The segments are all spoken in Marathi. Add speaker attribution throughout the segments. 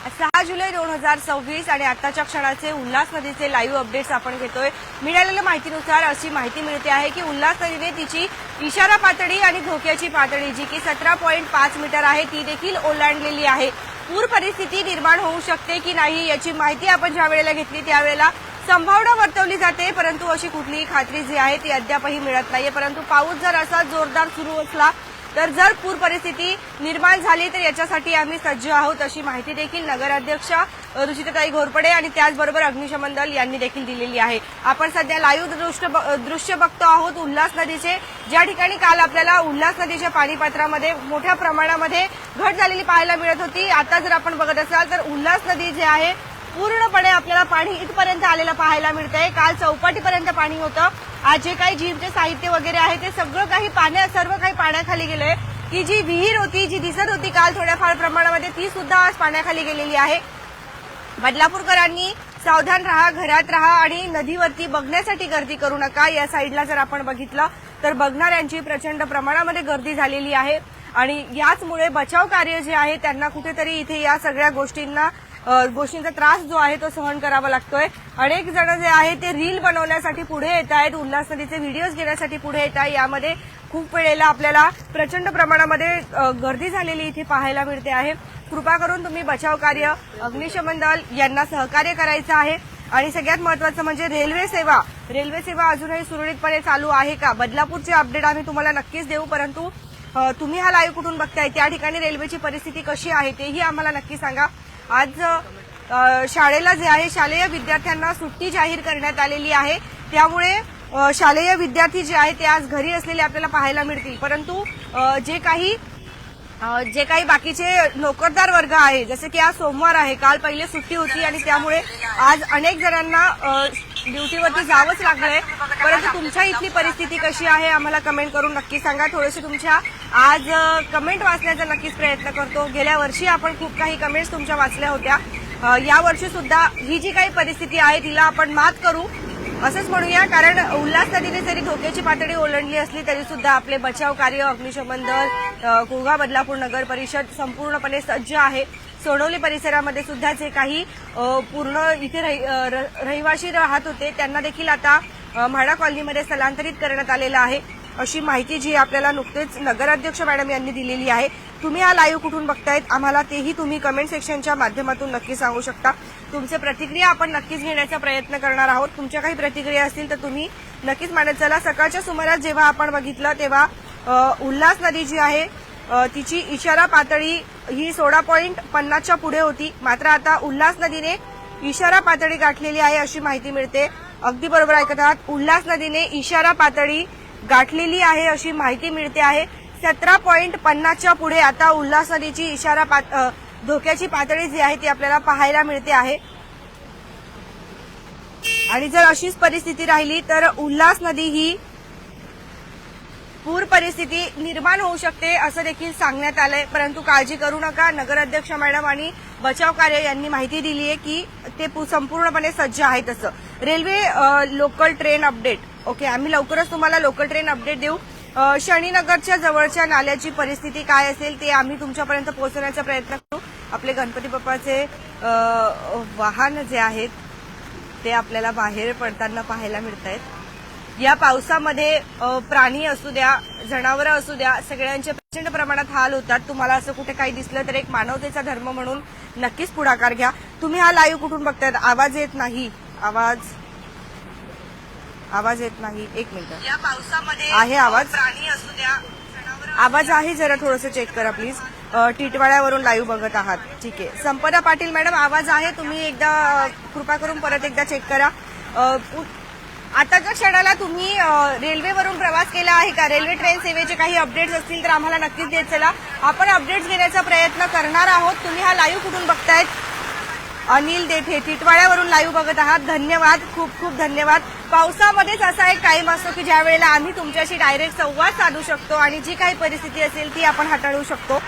Speaker 1: 6 जुलै 2026 आणि आताच्या क्षणाचे उल्हास नदीचे लाईव्ह अपडेट्स आपण घेतोय। मिळालेल्या माहितीनुसार अशी माहिती मिळते आहे की उल्हास नदीने तिची इशारा पातळी आणि धोक्याची पातळी जी की 17.5 मीटर आहे ती देखील ओलांडलेली आहे। पूर परिस्थिती निर्माण होऊ शकते की नाही याची माहिती आपण ज्या वेळेला घेतली त्यावेळेला संभावना वर्तवली जाते, परंतु अशी कुठलीही खात्री जी आहे ती अद्यापही मिळत नाहीये। परंतु पाऊस जर असा जोरदार सुरू असला तर जर पूर परिस्थिती निर्माण झाली तर याच्यासाठी आम्ही सज्ज आहोत अशी माहिती देखील नगराध्यक्ष रुचिताताई घोरपडे आणि त्याचबरोबर अग्निशमन दल यांनी देखील दिलेली आहे। आपण सध्या लाईव्ह दृश्य बघतो आहोत उल्हास नदीचे, ज्या ठिकाणी काल आपल्याला उल्हास नदीच्या पाणीपात्रामध्ये मोठ्या प्रमाणामध्ये घट झालेली पाहायला मिळत होती। आता जर आपण बघत असाल तर उल्हास नदी जे आहे पूर्णपणे आपल्याला पाणी इथपर्यंत आलेलं पाहायला मिळतंय। काल चौपाटीपर्यंत पाणी होतं। आज जे काही जीवचे साहित्य वगैरे आहे ते सर्व काही पाण्याखाली गेलंय। की जी विहीर होती जी दिसत होती काल थोड्याफार प्रमाणामध्ये ती सुद्धा आज पाण्याखाली गेलेली आहे। बदलापूरकरांनी सावधान राहा, घरात राहा आणि नदीवरती बघण्यासाठी गर्दी करू नका। या साईडला जर आपण बघितलं तर बघणाऱ्यांची प्रचंड प्रमाणामध्ये गर्दी झालेली आहे आणि याचमुळे बचाव कार्य जे आहे त्यांना कुठेतरी इथे या सगळ्या गोष्टींचा त्रास जो आहे तो सहन करावा लागतोय। अनेक जण जे आहे ते रील बनवण्यासाठी पुढे येत आहेत, उल्हास नदीचे व्हिडिओज घेण्यासाठी पुढे येत आहे। यामध्ये खूप वेळेला आपल्याला प्रचंड प्रमाणामध्ये गर्दी झालेली इथे पाहायला मिळते आहे। कृपा करून तुम्ही बचाव कार्य अग्निशमन दल यांना सहकार्य करायचं आहे आणि सगळ्यात महत्त्वाचं म्हणजे रेल्वे सेवा अजूनही सुरळीतपणे चालू आहे का? बदलापूरचे अपडेट आम्ही तुम्हाला नक्कीच देऊ, परंतु तुम्ही हा लाईव्ह कुठून बघताय त्या ठिकाणी रेल्वेची परिस्थिती कशी आहे तेही आम्हाला नक्की सांगा। आज शाळेला जे आहे शालेय विद्यार्थ्यांना सुट्टी जाहीर करण्यात आलेली आहे, त्यामुळे शालेय विद्यार्थी जे आहे ते आज घरी असलेले आपल्याला पाहायला मिळतील। परंतु जे काही बाकीचे नोकरदार वर्ग आहे जसे की आज सोमवार आहे, काल पहिले सुट्टी होती आणि त्यामुळे आज अनेक जणांना ड्युटीवरती जावंच लागलंय। परंतु तुमच्या इथली परिस्थिती कशी आहे आम्हाला कमेंट करून नक्की सांगा। थोडेसे तुमच्या आज कमेंट वाचण्याचा नक्कीच प्रयत्न करतो। गेल्या वर्षी आपण खूप काही कमेंट्स तुमच्या वाचल्या होत्या, यावर्षी सुद्धा ही जी काही परिस्थिती आहे तिला आपण मात करू असंच म्हणूया, कारण उल्हास नदीने जरी धोक्याची पातळी ओलांडली असली तरी सुद्धा आपले बचाव कार्य अग्निशमन दल कुळगाव बदलापूर नगर परिषद संपूर्णपणे सज्ज आहे। सोनवली परिसरामध्ये सुद्धा जे काही पूर्ण इथे रहिवासी राहत होते त्यांना देखील आता म्हाडा कॉलनीमध्ये स्थलांतरित करण्यात आलेलं आहे अशी माहिती जी आपल्याला नुकतेच नगराध्यक्ष मॅडम यांनी दिलेली आहे। तुम्ही हा लाईव्ह कुठून बघतायत आम्हाला तेही तुम्ही कमेंट सेक्शनच्या माध्यमातून नक्की सांगू शकता। तुमचे प्रतिक्रिया आपण नक्कीच घेण्याचा प्रयत्न करणार आहोत। तुमच्या काही प्रतिक्रिया असतील तर तुम्ही नक्कीच मांडत चला। सकाळच्या सुमारास जेव्हा आपण बघितलं तेव्हा उल्हास नदी जी आहे तिची इशारा पातळी ही 16.50च्या पुढे होती, मात्र आता उल्हास नदीने इशारा पातळी गाठलेली आहे अशी माहिती मिळते। अगदी बरोबर ऐकत आहात, उल्हास नदीने इशारा पातळी गाठलेली आहे अशी माहिती मिळते आहे। 17.50च्या पुढे आता उल्हास नदीची धोक्याची पातळी जी आहे ती आपल्याला पाहायला मिळते आहे आणि जर अशीच परिस्थिती राहिली तर उल्हास नदी ही पूर परिस्थिती निर्माण होऊ शकते असं देखील सांगण्यात आलंय। परंतु काळजी करू नका, नगराध्यक्ष मॅडम आणि बचाव कार्य यांनी माहिती दिली आहे की ते संपूर्णपणे सज्ज आहेत। असं railway local train update, okay, आम्ही लवकरच तुम्हाला लोकल ट्रेन अपडेट देऊ। शनीनगरच्या जवळच्या नाल्याची परिस्थिती काय असेल ते आम्ही तुमच्यापर्यंत पोहोचवण्याचा प्रयत्न करू। आपले गणपती बाप्पाचे वाहन जे आहेत ते आपल्याला बाहेर पडताना पाहायला मिळत आहेत। या पावसामध्ये प्राणी असू द्या, जनावरं असू द्या, सगळ्यांचे प्रचंड प्रमाणात हाल होतात। तुम्हाला असं कुठे काही दिसलं तर एक मानवतेचा धर्म म्हणून नक्कीच पुढाकार घ्या। तुम्ही हा लाईव्ह कुठून बघतायत? आवाज येत नाही, आवाज येत नाही, एक मिनिट। या पावसामध्ये आहे आवाज? प्राणी असू द्या, आवाज आहे, जरा थोडंसं चेक करा प्लीज। टिटवाळ्यावरून लाईव्ह बघत आहात, ठीक आहे। संपदा पाटील मॅडम आवाज आहे, तुम्ही एकदा कृपा करून परत एकदा चेक करा। आताच्या क्षणाला तुम्ही रेल्वेवरून प्रवास केला आहे का? रेल्वे ट्रेन सेवेचे काही अपडेट्स असतील तर आम्हाला नक्कीच देत चला, आपण अपडेट्स घेण्याचा प्रयत्न करणार आहोत। तुम्ही हा लाईव्ह कुठून बघतायत? अनिल देठे टिटवाळ्यावरून लाईव्ह बघत आहात, धन्यवाद, खूप खूप धन्यवाद। पावसामध्येच असा एक टाइम असतो की ज्या वेळेला आम्ही तुमच्याशी डायरेक्ट संवाद साधू शकतो आणि जी काही परिस्थिती असेल ती आपण हाताळू शकतो।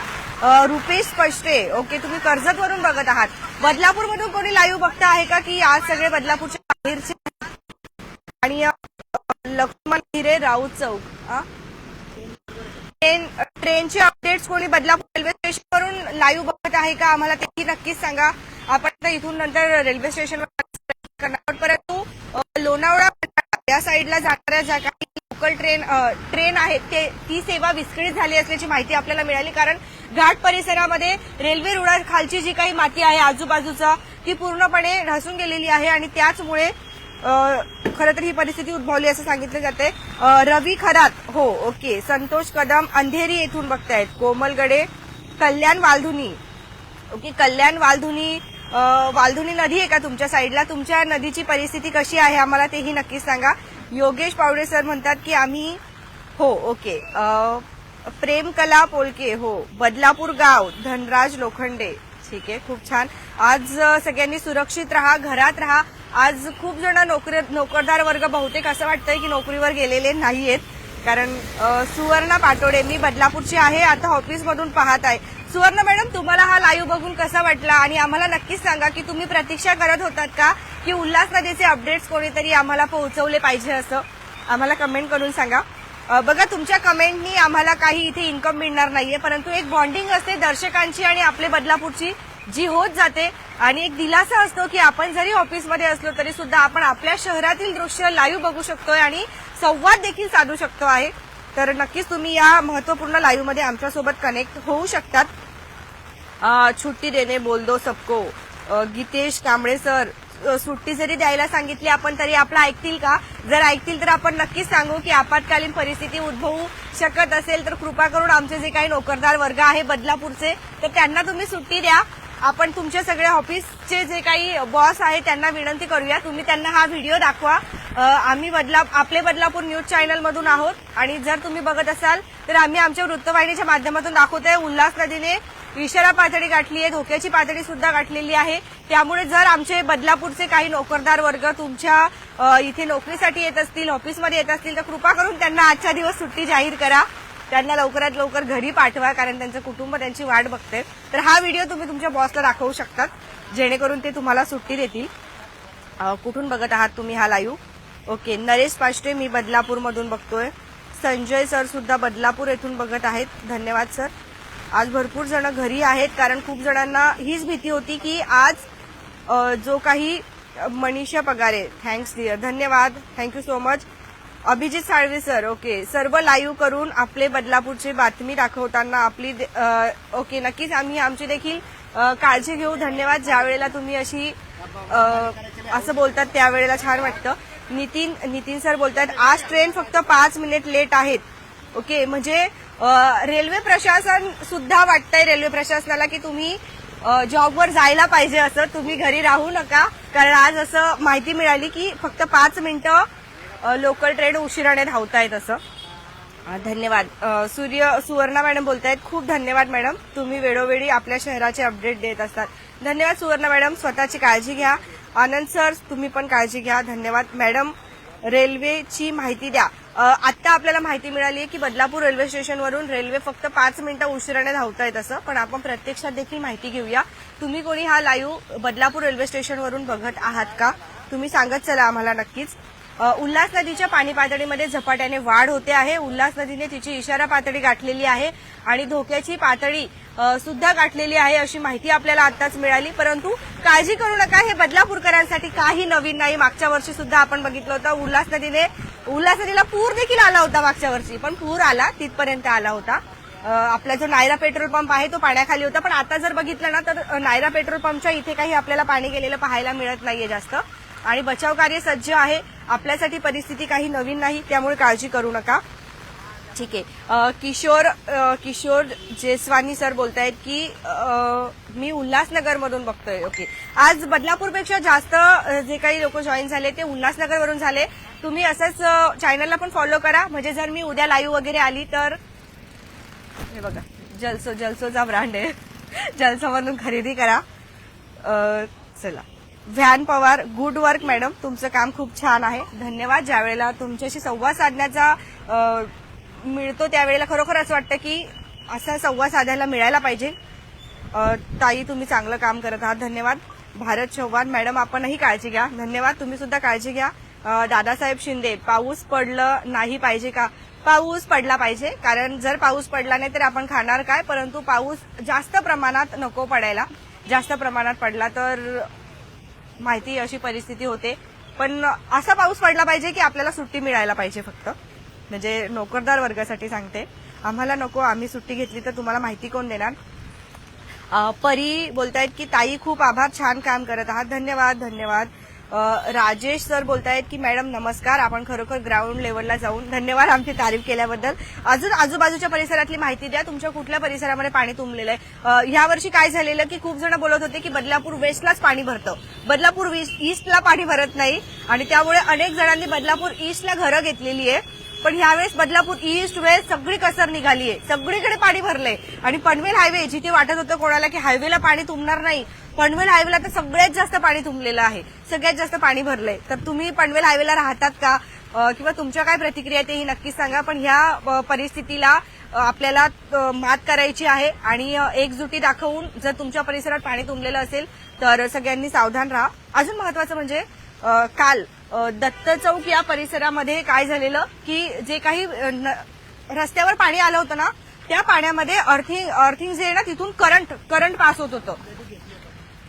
Speaker 1: रुपेश स्पष्टे, ओके, तुम्ही कर्जतवरून बघत आहात। बदलापूरमधून कोणी लाईव्ह बघता आहे का की आज सगळे बदलापूरच्या बाहेरचे आणि लक्ष्मण हिरे राऊत चौक ट्रेनचे अपडेट्स कोणी बदलापूर रेल्वे स्टेशनवरून लाईव्ह बघत आहे का, आम्हाला तेही नक्कीच सांगा. आपण आता इथून नंतर रेल्वे स्टेशनवर करणार, परंतु लोणावळा या साईडला जाणाऱ्या ज्या काही लोकल ट्रेन आहेत ती सेवा विस्कळीत झाली असल्याची माहिती आपल्याला मिळाली. कारण घाट परिसरामध्ये रेल्वे रुळाखालची जी काही माती आहे आजूबाजूचा ती पूर्णपणे ढासून गेलेली आहे आणि त्याचमुळे खरं तर ही परिस्थिती उद्भवली असं सांगितलं जाते. रवी खरात, हो ओके, संतोष कदम अंधेरी येथून बघतायत, कोमल गडे, कल्याण वालधुनी, ओके, कल्याण वालधुनी वालधुनी नदी आहे का तुमच्या साईडला, तुमच्या नदीची परिस्थिती कशी आहे आम्हाला तेही नक्कीच सांगा. योगेश पावडे सर म्हणतात की आम्ही, हो ओके, प्रेमकला पोलके, हो, बदलापूर गाव, धनराज लोखंडे, ठीक आहे, खूप छान. आज सगळ्यांनी सुरक्षित राहा, घरात राहा. आज खूप जण नोकरदार वर्ग बहुतेक असं वाटतंय की नोकरीवर गेलेले नाहीयेत. कारण सुवर्णा पाटोडे, मी बदलापूरची आहे, आता ऑफिसमधून पाहत आहे. सुवर्ण मॅडम, तुम्हाला हा लाईव्ह बघून कसा वाटला आणि आम्हाला नक्कीच सांगा की तुम्ही प्रतीक्षा करत होतात का की उल्हास नदीचे अपडेट्स कोणीतरी आम्हाला पोहोचवले पाहिजे, असं आम्हाला कमेंट करून सांगा. बघा, तुमच्या कमेंटनी आम्हाला काही इथे इन्कम मिळणार नाहीये, परंतु एक बॉन्डिंग असते दर्शकांची आणि आपले बदलापूरची जी होत जाते आणि एक दिलासा असतो की आपण जरी ऑफिसमध्ये असलो तरी सुद्धा आपण आपल्या शहरातील दृश्य लाईव्ह बघू शकतोय आणि संवाद देखील साधू शकतो आहे. तर नक्कीच तुम्ही या महत्वपूर्ण लाईव्ह मध्ये आमच्यासोबत कनेक्ट होऊ शकतात. छुट्टी देणे बोल दो सबको, गीतेश कांबळे सर, सुट्टी जरी द्यायला सांगितली आपण तरी आपलं ऐकतील का? जर ऐकतील तर आपण नक्कीच सांगू की आपत्कालीन परिस्थिती उद्भवू शकत असेल तर कृपा करून आमचे जे काही नोकरदार वर्ग आहे बदलापूरचे, तर त्यांना तुम्ही सुट्टी द्या. आपण तुमच्या सगळ्या ऑफिसचे जे काही बॉस आहे त्यांना विनंती करूया, तुम्ही त्यांना हा व्हिडिओ दाखवा. आम्ही आपले बदलापूर न्यूज चॅनल मधून आहोत आणि जर तुम्ही बघत असाल तर आम्ही आमच्या वृत्तवाहिनीच्या माध्यमातून दाखवतोय. उल्हास नदीने इशारा पातळी गाठली आहे, धोक्याची पातळी सुद्धा गाठलेली आहे. त्यामुळे जर आमचे बदलापूरचे काही नोकरदार वर्ग तुमच्या इथे नोकरीसाठी येत असतील, ऑफिसमध्ये येत असतील, तर कृपा करून त्यांना आजच्या दिवस सुट्टी जाहीर करा. त्यांना लवकरात लवकर घरी पाठवा, कारण त्यांचं कुटुंब त्यांची वाट बघते. तर हा व्हिडिओ तुम्ही तुमच्या बॉसला दाखवू शकतात जेणेकरून ते तुम्हाला सुट्टी देतील. कुठून बघत आहात तुम्ही हा लाईव्ह? ओके, नरेश पाष्टे, मी बदलापूरमधून बघतोय. संजय सर सुद्धा बदलापूर येथून बघत आहेत, धन्यवाद सर. आज भरपूर जण घरी आहेत कारण खूप जणांना हीच भीती होती की आज जो काही मनीषा पगारे, थँक्स डिअर, धन्यवाद, thank you so much. Abhijit Salve sir, okay, सर्व लाईव्ह करून आपले बदलापूरची बातमी दाखवताना आपली ओके, नक्कीच आम्ही आमची देखील काळजी घेऊ. धन्यवाद. ज्या वेळेला तुम्ही अशी असं बोलतात त्यावेळेला छान वाटतं. नितीन सर बोलतात आज ट्रेन फक्त 5 मिनिट लेट आहेत. ओके, म्हणजे रेल्वे प्रशासन सुद्धा वाटतंय रेल्वे प्रशासनाला की तुम्ही जॉबवर जायला पाहिजे, असं तुम्ही घरी राहू नका. कारण आज असं माहिती मिळाली की फक्त 5 मिनिटं लोकल ट्रेन उशिराने धावतायत असं. धन्यवाद. सुवर्णा मॅडम बोलतायत, खूप धन्यवाद मॅडम, तुम्ही वेळोवेळी आपल्या शहराचे अपडेट देत असतात. धन्यवाद सुवर्णा मॅडम, स्वतःची काळजी घ्या. आनंद सर, तुम्ही पण काळजी घ्या, धन्यवाद. मॅडम, रेल्वेची माहिती द्या. आता आपल्याला माहिती मिळाली की बदलापूर रेल्वे स्टेशनवरून रेल्वे फक्त 5 मिनिटं उशिराने धावतायत असं, पण आपण प्रत्यक्षात देखील माहिती घेऊया. तुम्ही कोणी हा लाईव्ह बदलापूर रेल्वे स्टेशनवरून बघत आहात का? तुम्ही सांगत चला आम्हाला नक्कीच. उल्हास नदीच्या पाणी पातळीमध्ये झपाट्याने वाढ होते आहे. उल्हास नदीने तिची इशारा पातळी गाठलेली आहे आणि धोक्याची पातळी सुद्धा गाठलेली आहे अशी माहिती आपल्याला आताच मिळाली. परंतु काळजी करू नका, हे बदलापूरकरांसाठी काही नवीन नाही. मागच्या वर्षी सुद्धा आपण बघितलं होतं उल्हास नदीला पूर देखील आला होता मागच्या वर्षी, पण पूर आला तिथपर्यंत आला होता. आपला जो नायरा पेट्रोल पंप आहे तो पाण्याखाली होता, पण आता जर बघितलं ना तर नायरा पेट्रोल पंपच्या इथे काही आपल्याला पाणी गेलेलं पाहायला मिळत नाहीये जास्त आणि बचाव कार्य सज्ज आहे. आपल्यासाठी परिस्थिती काही नवीन नाही, त्यामुळे काळजी करू नका. ठीक आहे. किशोर जेसवानी सर बोलतायत की मी उल्हासनगरमधून बघतोय. ओके, आज बदलापूरपेक्षा जास्त जे काही लोक जॉईन झाले ते उल्हासनगरवरून झाले. तुम्ही असंच चॅनलला पण फॉलो करा, म्हणजे जर मी उद्या लाईव्ह वगैरे आली तर हे बघा जलसोचा ब्रँड आहे, जलसोमधून खरेदी करा. चला, van Pawar, good work madam, तुमचं काम खूप छान आहे, धन्यवाद. ज्या वेळेला तुमच्याशी संवाद साधण्याचा मिळतो त्यावेळेला खरोखर असं वाटतं की असा संवाद साधायला मिळायला पाहिजे. ताई, तुम्ही चांगलं काम करत आहात, धन्यवाद. भारत चव्हाण मॅडम, आपणही काळजी घ्या, धन्यवाद. तुम्ही सुद्धा काळजी घ्या. दादासाहेब शिंदे, पाऊस पडलं नाही पाहिजे का? पाऊस पडला पाहिजे, कारण जर पाऊस पडला नाही तर आपण खाणार काय. परंतु पाऊस जास्त प्रमाणात नको पडायला. जास्त प्रमाणात पडला तर माहिती अशी परिस्थिती होते. पण असा पाऊस पडला पाहिजे की आपल्याला सुट्टी मिळायला पाहिजे. फक्त म्हणजे नोकरदार वर्गासाठी सांगते, आम्हाला नको, आम्ही सुट्टी घेतली तर तुम्हाला माहिती कोण देणार. परी बोलतायत की ताई खूप आभार, छान काम करत आहात, धन्यवाद धन्यवाद. राजेश सर बोलतायत की मॅडम नमस्कार, आपण खरोखर ग्राउंड लेवलला जाऊन, धन्यवाद आमची तारीफ केल्याबद्दल. अजून आजूबाजूच्या परिसरातली माहिती द्या, तुमच्या कुठल्या परिसरामध्ये पाणी तुंबलेलं आहे. यावर्षी काय झालेलं की खूप जण बोलत होते की बदलापूर वेस्टलाच पाणी भरतं, बदलापूर ईस्टला पाणी भरत नाही, आणि त्यामुळे अनेक जणांनी बदलापूर ईस्टला घरं घेतलेली आहे. पण यावेळेस बदलापूर ईस्ट वेस्ट सगळी कसर निघाली आहे, सगळीकडे पाणी भरलंय. आणि पनवेल हायवे, जिथे वाटत होतं कोणाला की हायवेला पाणी तुंबणार नाही, पनवेल हायवेला तर सगळ्यात जास्त पाणी तुंबलेलं आहे, सगळ्यात जास्त पाणी भरलंय. तर तुम्ही पनवेल हायवेला राहतात का, किंवा तुमच्या काय प्रतिक्रिया आहे तेही नक्कीच सांगा. पण ह्या परिस्थितीला आपल्याला मात करायची आहे, आणि एकजुटी दाखवून जर तुमच्या परिसरात पाणी तुंबलेलं असेल तर सगळ्यांनी सावधान राहा. अजून महत्वाचं म्हणजे काल दत्त चौक या परिसरामध्ये काय झालेलं की जे काही रस्त्यावर पाणी आलं होतं ना, त्या पाण्यामध्ये अर्थिंग जे आहे ना, तिथून करंट पास होत होतं.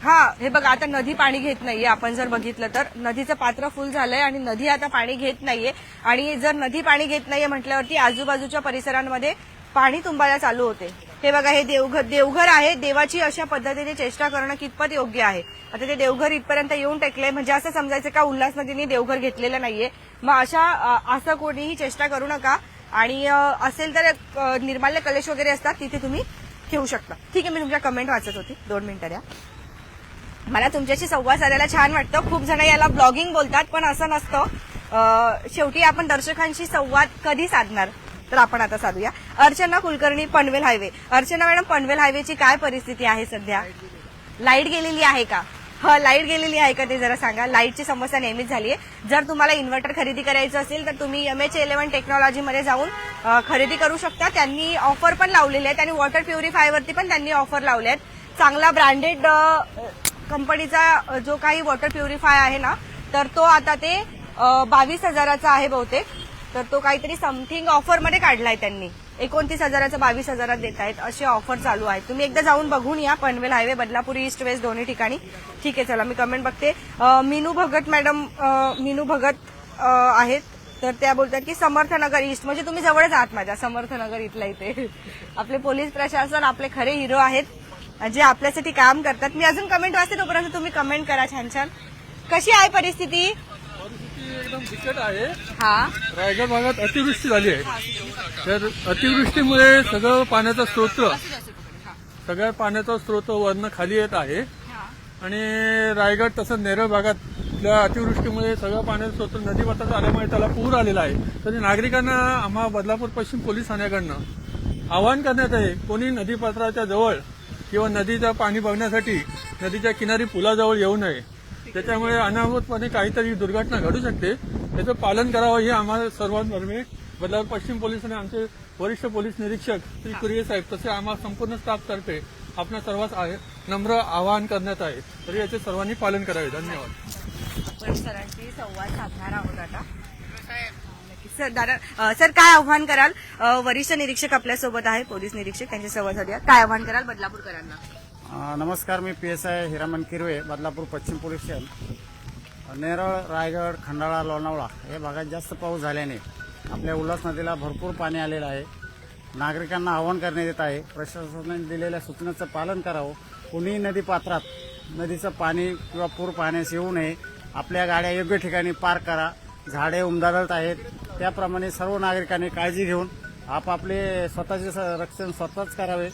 Speaker 1: हा, हे बघा, आता नदी पाणी घेत नाहीये. आपण जर बघितलं तर नदीचं पात्र फुल झालंय आणि नदी आता पाणी घेत नाहीये. आणि जर नदी पाणी घेत नाहीये म्हटल्यावरती आजूबाजूच्या परिसरांमध्ये पाणी तुंबायला चालू होते. हे बघा, हे देवघर आहे. देवाची अशा पद्धतीने चेष्टा करणं कितपत योग्य आहे. आता ते देवघर इथपर्यंत येऊन टेकले, म्हणजे असं समजायचं का उल्हास नदीने देवघर घेतलेलं नाहीये. मग असं कोणीही चेष्टा करू नका. आणि असेल तर निर्माल्य कलेश वगैरे असतात, तिथे तुम्ही ठेवू शकता. ठीक आहे, मी तुमच्या कमेंट वाचत होती, 2 मिनिटं द्या. मला तुमच्याशी संवाद साधायला छान वाटतं. खूप जण याला ब्लॉगिंग बोलतात, पण असं नसतं. शेवटी आपण दर्शकांशी संवाद कधी साधणार, तर आपण आता साधूया. अर्चना कुलकर्णी, पनवेल हायवे. अर्चना मॅडम, पनवेल हायवेची काय परिस्थिती आहे सध्या? लाईट गेलेली आहे का? लाईट गेलेली आहे का ते जरा सांगा. लाईटची समस्या नेहमीच झाली आहे. जर तुम्हाला इन्व्हर्टर खरेदी करायचं असेल तर तुम्ही MH11 टेक्नॉलॉजीमध्ये जाऊन खरेदी करू शकता. त्यांनी ऑफर पण लावलेली आहे, आणि वॉटर प्युरिफायरवरती पण त्यांनी ऑफर लावल्या आहेत. चांगला ब्रँडेड कंपनीचा जो काही वॉटर प्युरिफाय आहे ना, तर तो आता ते 22,000चा आहे बहुतेक. तर तो काहीतरी समथिंग ऑफरमध्ये काढलाय त्यांनी. 29,000चा 22,000 देत आहेत, अशी ऑफर चालू आहे. तुम्ही एकदा जाऊन बघून या, Panvel highway, Badlapur east west दोन्ही ठिकाणी. ठीक आहे, चला मी कमेंट बघते. मीनू भगत मॅडम, मीनू भगत आहेत, तर त्या बोलतात की समर्थनगर ईस्ट, म्हणजे तुम्ही जवळच आहात माझ्या, समर्थनगर इथल्या इथे. आपले पोलीस प्रशासन आपले खरे हिरो आहेत, जे आपल्यासाठी काम करतात. मी अजून कमेंट वाचते, तोपर्यंत तुम्ही कमेंट करा छान छान. कशी आहे परिस्थिती?
Speaker 2: एकदम बिकट आहे.
Speaker 1: हा,
Speaker 2: रायगड भागात अतिवृष्टी झाली आहे. तर अतिवृष्टीमुळे सगळं पाण्याचा स्रोत वरनं खाली येत आहे. आणि रायगड तसंच नेरळ भागातल्या अतिवृष्टीमुळे सगळं पाण्याचा स्रोत नदीपात्रात आल्यामुळे त्याला पूर आलेला आहे. तरी नागरिकांना आम्हा बदलापूर पश्चिम पोलीस ठाण्याकडनं आवाहन करण्यात आहे, कोणी नदीपात्राच्या जवळ किंवा नदीचं पाणी बघण्यासाठी नदीच्या किनारी पुलाजवळ येऊ नये. त्याच्यामुळे अनाहूतपणे काहीतरी दुर्घटना घडू शकते. त्याचं पालन करावं हे आम्हाला सर्वांतर्फे बदलापूर पश्चिम पोलीस आणि आमचे वरिष्ठ पोलीस निरीक्षक श्री कुरिये साहेब तसे आम्हा संपूर्ण स्टाफतर्फे आपल्या सर्वांस नम्र आवाहन करण्यात आहे. तरी याचे सर्वांनी पालन करावे. धन्यवाद.
Speaker 1: आपण सरांशी संवाद साधणार आहोत आता. सर, दादा सर, काय आव्हान कराल? वरिष्ठ निरीक्षक आपल्यासोबत आहे, पोलीस निरीक्षक, त्यांचे संवाद साधूया. काय आव्हान कराल बदलापूरकरांना?
Speaker 3: नमस्कार, मी PSI हिरामन किरवे, बदलापूर पश्चिम पोलीस स्टेशन. नेरळ, रायगड, खंडाळा, लोणावळा या भागात जास्त पाऊस झाल्याने आपल्या उल्हास नदीला भरपूर पाणी आलेलं आहे. नागरिकांना आवाहन करण्यात येत आहे, प्रशासनाने दिलेल्या सूचनांचं पालन करावं. कोणीही नदीपात्रात नदीचं पाणी किंवा पूर पाहण्यास येऊ नये. आपल्या गाड्या योग्य ठिकाणी पार्क करा. झाडे उमदाळत आहेत, त्याप्रमाणे सर्व नागरिकांनी काळजी घेऊन आपापले स्वतःचे रक्षण स्वतःच करावे.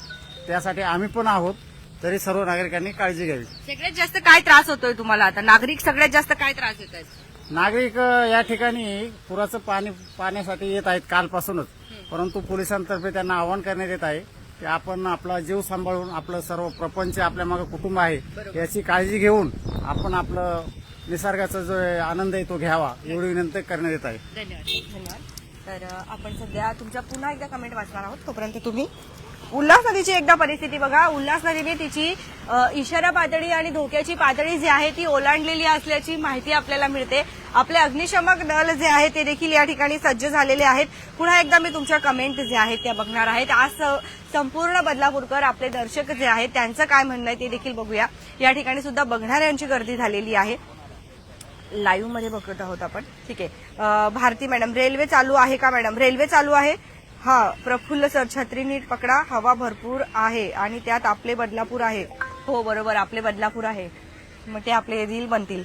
Speaker 3: त्यासाठी आम्ही पण आहोत, तरी सर्व नागरिकांनी काळजी घ्यावी.
Speaker 1: सगळ्यात जास्त काय त्रास होतोय तुम्हाला आता? नागरिक सगळ्यात जास्त काय त्रास देत आहेत?
Speaker 3: नागरिक या ठिकाणी पुराचं पाणी पाण्यासाठी येत आहेत कालपासूनच, परंतु पोलिसांतर्फे त्यांना आवाहन करण्यात येत आहे की आपण आपला जीव सांभाळून, आपलं सर्व प्रपंच, आपल्या मागे कुटुंब आहे, याची काळजी घेऊन आपण आपलं निसर्गाचा जो आनंद आहे तो घ्यावा, एवढी विनंती करण्यात येत आहे.
Speaker 1: धन्यवाद. तर आपण सध्या तुमच्या पुन्हा एकदा कमेंट वाचणार आहोत, तोपर्यंत तुम्ही उल्हास नदीची एकदा परिस्थिती बघा. उल्हास नदीने तिची इशारा पातळी आणि धोक्याची पातळी जी आहे ती ओलांडलेली असल्याची माहिती आपल्याला मिळते. आपले अग्निशमक दल जे आहे ते देखील या ठिकाणी सज्ज झालेले आहेत. पुन्हा एकदा मी तुमच्या कमेंट जे आहेत त्या बघणार आहेत. आज संपूर्ण बदलापूरकर आपले दर्शक जे आहेत त्यांचं काय म्हणणं आहे ते देखील बघूया. या ठिकाणी सुद्धा बघणाऱ्यांची गर्दी झालेली आहे. लाईव्ह मध्ये बघत आहोत आपण. ठीक आहे. भारती मॅडम, रेल्वे चालू आहे का मॅडम? रेल्वे चालू आहे. हा, प्रफुल्ल सर, छत्री नीट पकडा, हवा भरपूर आहे आणि त्यात आपले बदलापूर आहे. हो बरोबर, आपले बदलापूर आहे, मग ते आपले रील बनतील.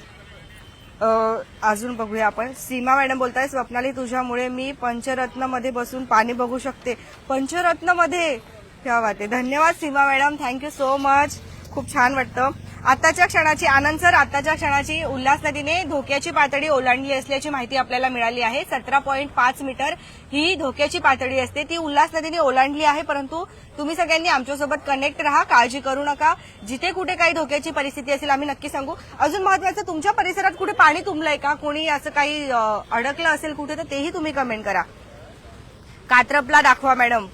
Speaker 1: अजून बघूया आपण. सीमा मॅडम बोलताय, स्वप्नाली तुझ्यामुळे मी पंचरत्न मध्ये बसून पाणी बघू शकते. पंचरत्न मध्ये क्या बात आहे. धन्यवाद सीमा मॅडम, थँक्यू सो मच. खूप छान वाटतं. आताच्या क्षणाची आनंद सर, आताच्या क्षणाची उल्हास नदीने धोक्याची पातळी ओलांडली असल्याची माहिती आपल्याला मिळाली आहे. 17.5 मीटर ही धोक्याची पातळी असते, ती उल्हास नदीने ओलांडली आहे. परंतु तुम्ही सगळ्यांनी आमच्यासोबत कनेक्ट राहा, काळजी करू नका. जिथे कुठे काही धोक्याची परिस्थिती असेल आम्ही नक्की सांगू. अजून महत्वाचं, तुमच्या परिसरात कुठे पाणी तुंबलंय का, कोणी असं काही अडकलं असेल कुठे, तर तेही तुम्ही कमेंट करा. कात्रपला दाखवा मॅडम.